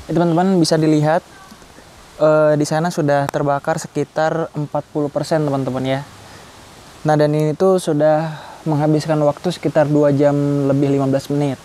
Teman-teman bisa dilihat di sana sudah terbakar sekitar 40% teman-teman ya. Nah, dan ini tuh sudah menghabiskan waktu sekitar 2 jam lebih 15 menit.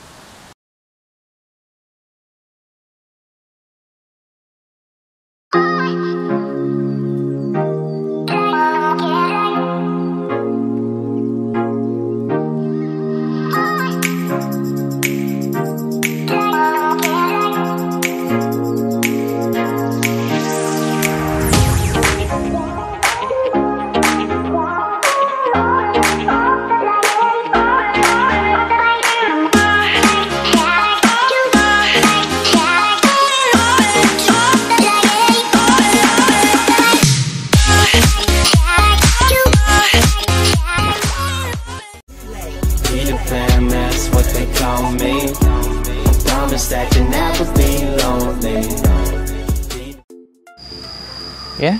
Ya,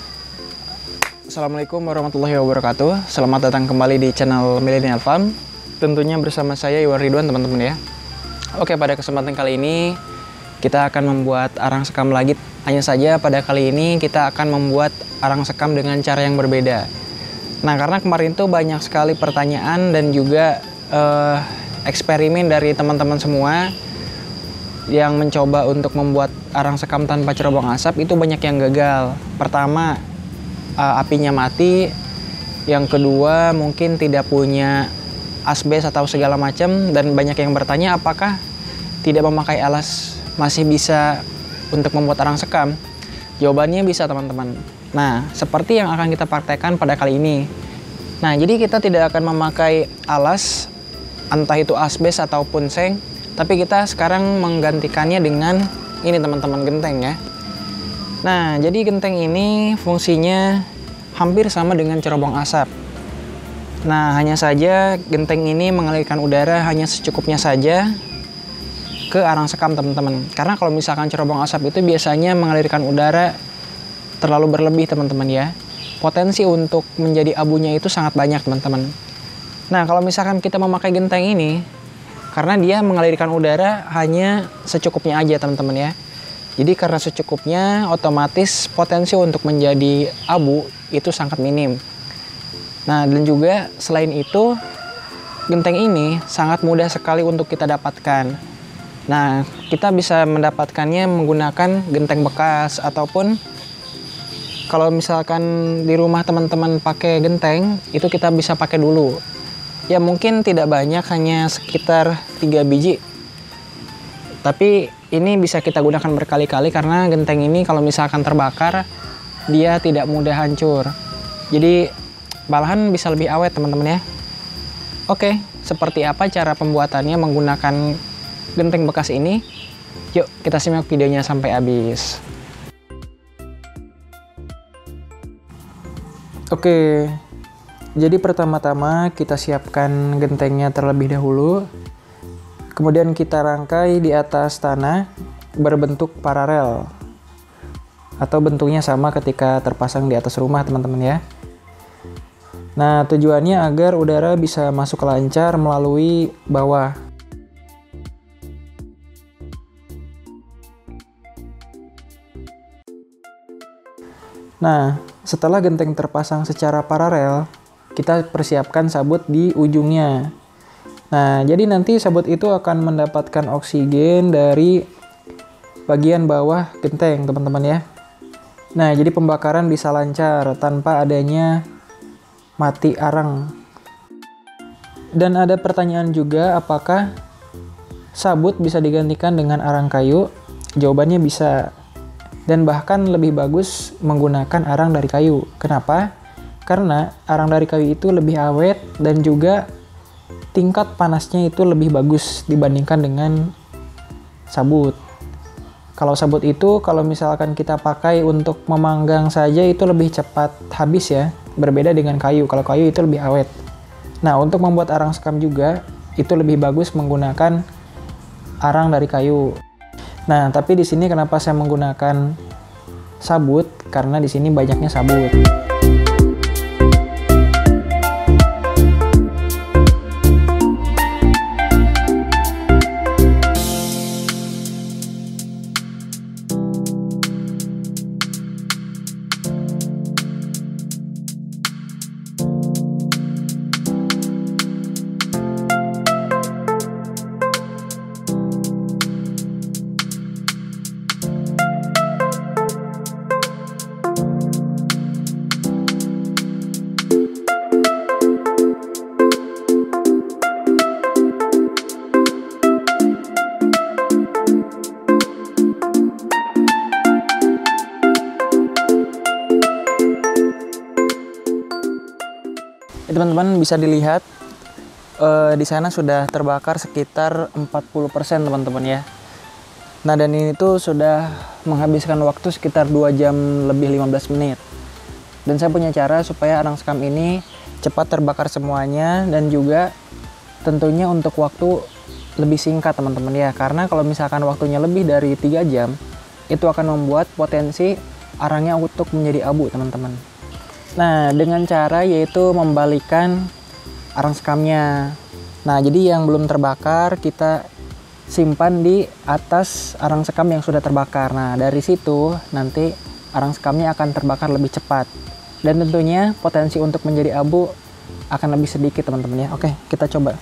Assalamualaikum warahmatullahi wabarakatuh. Selamat datang kembali di channel Millennial Farm. Tentunya bersama saya Iwan Ridwan teman-teman ya. Oke, pada kesempatan kali ini kita akan membuat arang sekam lagi. Hanya saja pada kali ini kita akan membuat arang sekam dengan cara yang berbeda. Nah, karena kemarin tuh banyak sekali pertanyaan dan juga eksperimen dari teman-teman semua yang mencoba untuk membuat arang sekam tanpa cerobong asap, itu banyak yang gagal. Pertama, apinya mati. Yang kedua, mungkin tidak punya asbes atau segala macam. Dan banyak yang bertanya apakah tidak memakai alas masih bisa untuk membuat arang sekam. Jawabannya bisa teman-teman. Nah, seperti yang akan kita praktekkan pada kali ini. Nah, jadi kita tidak akan memakai alas, entah itu asbes ataupun seng, tapi kita sekarang menggantikannya dengan ini teman-teman, genteng ya. Nah, jadi genteng ini fungsinya hampir sama dengan cerobong asap. Nah, hanya saja genteng ini mengalirkan udara hanya secukupnya saja ke arang sekam teman-teman. Karena kalau misalkan cerobong asap itu biasanya mengalirkan udara terlalu berlebih teman-teman ya. Potensi untuk menjadi abunya itu sangat banyak teman-teman. Nah, kalau misalkan kita memakai genteng ini, karena dia mengalirkan udara hanya secukupnya aja teman-teman ya. Jadi karena secukupnya, otomatis potensi untuk menjadi abu itu sangat minim. Nah, dan juga selain itu, genteng ini sangat mudah sekali untuk kita dapatkan. Nah, kita bisa mendapatkannya menggunakan genteng bekas, ataupun kalau misalkan di rumah teman-teman pakai genteng, itu kita bisa pakai dulu. Ya mungkin tidak banyak, hanya sekitar 3 biji. Tapi ini bisa kita gunakan berkali-kali karena genteng ini kalau misalkan terbakar, dia tidak mudah hancur. Jadi malahan bisa lebih awet teman-teman ya. Oke, seperti apa cara pembuatannya menggunakan genteng bekas ini? Yuk kita simak videonya sampai habis. Oke. Jadi pertama-tama kita siapkan gentengnya terlebih dahulu. Kemudian kita rangkai di atas tanah berbentuk paralel. Atau bentuknya sama ketika terpasang di atas rumah teman-teman ya. Nah, tujuannya agar udara bisa masuk lancar melalui bawah. Nah, setelah genteng terpasang secara paralel, kita persiapkan sabut di ujungnya. Nah, jadi nanti sabut itu akan mendapatkan oksigen dari bagian bawah genteng, teman-teman ya. Nah, jadi pembakaran bisa lancar tanpa adanya mati arang. Dan ada pertanyaan juga, apakah sabut bisa digantikan dengan arang kayu? Jawabannya bisa. Dan bahkan lebih bagus menggunakan arang dari kayu. Kenapa? Karena arang dari kayu itu lebih awet dan juga tingkat panasnya itu lebih bagus dibandingkan dengan sabut. Kalau sabut itu kalau misalkan kita pakai untuk memanggang saja itu lebih cepat habis ya, berbeda dengan kayu. Kalau kayu itu lebih awet. Nah, untuk membuat arang sekam juga itu lebih bagus menggunakan arang dari kayu. Nah, tapi di sini kenapa saya menggunakan sabut? Karena di sini banyaknya sabut. teman-teman bisa dilihat di sana sudah terbakar sekitar 40% teman-teman ya. Nah, dan ini tuh sudah menghabiskan waktu sekitar 2 jam lebih 15 menit. Dan saya punya cara supaya arang sekam ini cepat terbakar semuanya, dan juga tentunya untuk waktu lebih singkat teman-teman ya. Karena kalau misalkan waktunya lebih dari 3 jam, itu akan membuat potensi arangnya untuk menjadi abu teman-teman. Nah, dengan cara yaitu membalikan arang sekamnya. Nah, jadi yang belum terbakar kita simpan di atas arang sekam yang sudah terbakar. Nah, dari situ nanti arang sekamnya akan terbakar lebih cepat. Dan tentunya potensi untuk menjadi abu akan lebih sedikit teman-teman ya. Oke, kita coba.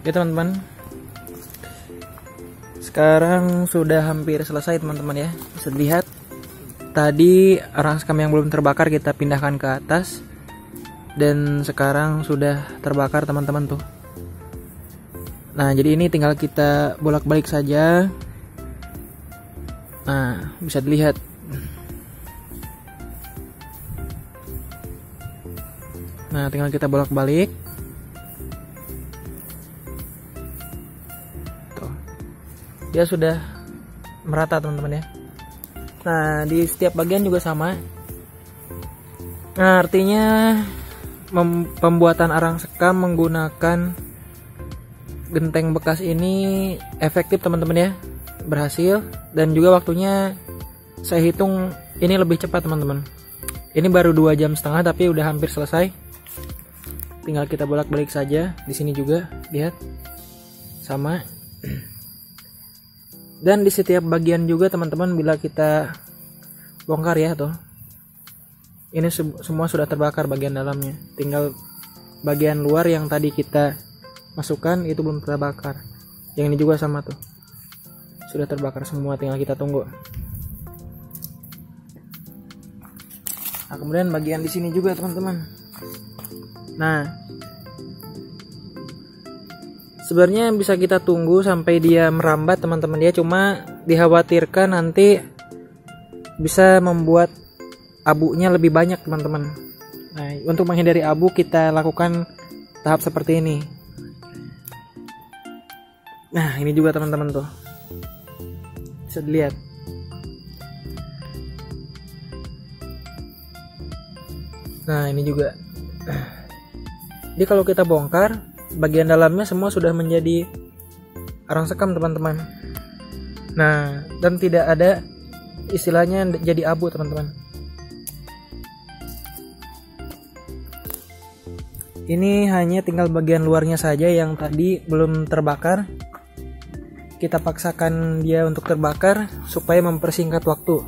Oke teman-teman, sekarang sudah hampir selesai teman-teman ya. Bisa dilihat tadi arang sekam yang belum terbakar kita pindahkan ke atas, dan sekarang sudah terbakar teman-teman tuh. Nah, jadi ini tinggal kita bolak-balik saja. Nah, bisa dilihat. Nah, tinggal kita bolak-balik. Dia sudah merata teman-teman ya. Nah, di setiap bagian juga sama. Nah, artinya pembuatan arang sekam menggunakan genteng bekas ini efektif teman-teman ya, berhasil. Dan juga waktunya saya hitung ini lebih cepat teman-teman. Ini baru 2 jam setengah tapi udah hampir selesai. Tinggal kita bolak-balik saja. Di sini juga lihat sama. Dan di setiap bagian juga teman-teman, bila kita bongkar ya tuh, ini semua sudah terbakar bagian dalamnya. Tinggal bagian luar yang tadi kita masukkan itu belum terbakar. Yang ini juga sama tuh, sudah terbakar semua, tinggal kita tunggu. Nah, kemudian bagian di sini juga teman-teman. Nah, sebenarnya bisa kita tunggu sampai dia merambat teman-teman ya, cuma dikhawatirkan nanti bisa membuat abunya lebih banyak teman-teman. Nah, untuk menghindari abu kita lakukan tahap seperti ini. Nah, ini juga teman-teman tuh, bisa dilihat. Nah, ini juga. Jadi kalau kita bongkar, bagian dalamnya semua sudah menjadi arang sekam teman-teman. Nah, dan tidak ada istilahnya jadi abu teman-teman. Ini hanya tinggal bagian luarnya saja yang tadi belum terbakar. Kita paksakan dia untuk terbakar supaya mempersingkat waktu.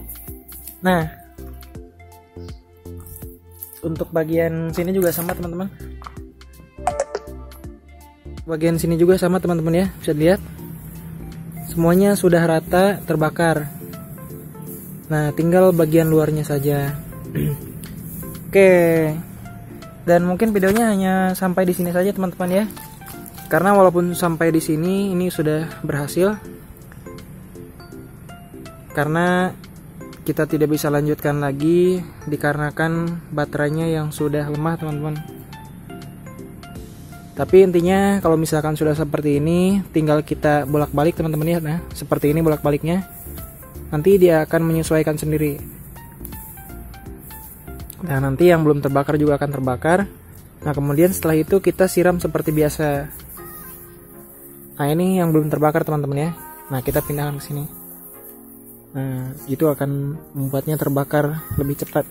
Nah, untuk bagian sini juga sama teman-teman. Bagian sini juga sama teman-teman ya, bisa dilihat semuanya sudah rata terbakar. Nah, tinggal bagian luarnya saja. Oke, dan mungkin videonya hanya sampai di sini saja teman-teman ya, karena walaupun sampai di sini ini sudah berhasil, karena kita tidak bisa lanjutkan lagi dikarenakan baterainya yang sudah lemah teman-teman. Tapi intinya kalau misalkan sudah seperti ini, tinggal kita bolak-balik teman-teman ya. Nah, seperti ini bolak-baliknya. Nanti dia akan menyesuaikan sendiri. Nah, nanti yang belum terbakar juga akan terbakar. Nah, kemudian setelah itu kita siram seperti biasa. Nah, ini yang belum terbakar teman-teman ya. Nah, kita pindahkan ke sini. Nah, itu akan membuatnya terbakar lebih cepat.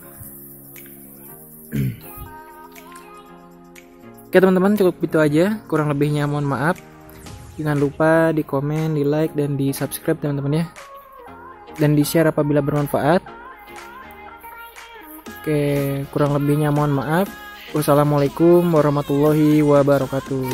Oke teman-teman, cukup itu aja, kurang lebihnya mohon maaf. Jangan lupa di komen, di like, dan di subscribe teman-teman ya, dan di share apabila bermanfaat. Oke, kurang lebihnya mohon maaf. Wassalamualaikum warahmatullahi wabarakatuh.